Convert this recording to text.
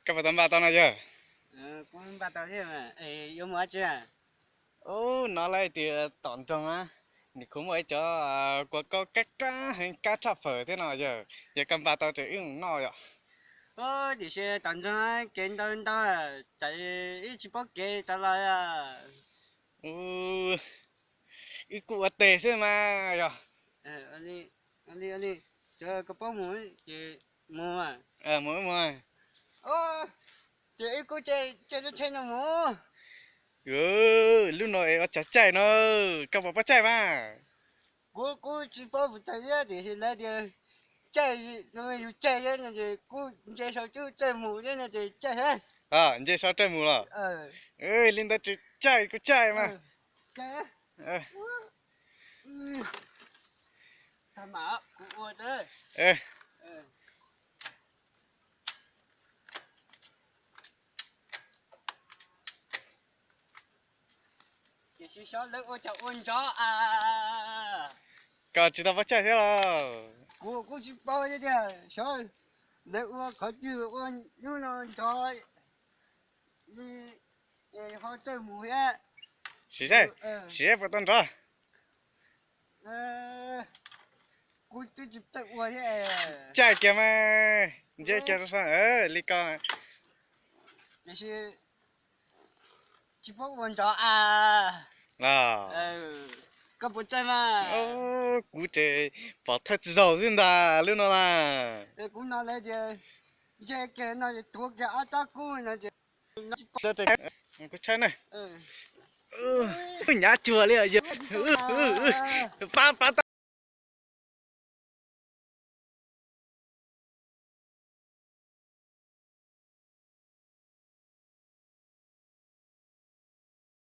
Các bạn tắm ba tao nào chưa? Cũng bắt đầu thế mà, yêu mua chưa? Ô, nó lại thì tỏn trong á. Thì cũng mới cho có cách cá hay cá chắp phở thế nào giờ? Giờ cầm ba tao chỉ ứng nó rồi. Thì xe tận cho kiến đơn đó, chạy ít chỉ bóc kế trả lời à. Ô, ít cụ tệ thế mà giờ. Anh đi, chờ cái bóng mũi, chị mua à. Mỗi mỗi. Chị ít cô chơi nó chơi nó mua. Ừ, lúc này nó chả chạy nó, các bạn bắt chạy mà. Cô chỉ bóc một chạy ra thì lại thì chạy, rồi chạy ra là thì cô chạy sao chứ chạy mù ra là thì chạy hết. 이제 sao chạy mù rồi? Ờ, Ê, Linda chỉ chạy, cứ chạy mà. chạy á. Ờ, Ừ. Thằng mạo, cụ ơi đấy. ờ, Ờ. Chị sẽ xóa lớp ô chậu ôn chó à. còn chỉ tao bắt chạy thế nào? Cô chỉ bao nhiêu tiền xóa lớp ô khó chịu ôn nhưng nó chó đi để họ chơi mùi á. Chỉ chạy, Ờ chỉ bắt tao ra. ờ cô chỉ tập ô thế. Chạy kìa mà. Chạy kìa sao? Lý con. Chị sẽ chỉ bao ôn chó à. À. Ờ có bút chơi mà. Ô, cụ trẻ bỏ thật giàu xin ta, lúc nào là. Cũng nói lại thì chơi cái nó thuộc cái áo chắc cũ nó chỉ Sao chạy? Có chạy này. ờ Nhá chùa liền. Hãy subscribe cho kênh Ghiền Mì Gõ để không bỏ lỡ những video hấp dẫn. Phá phá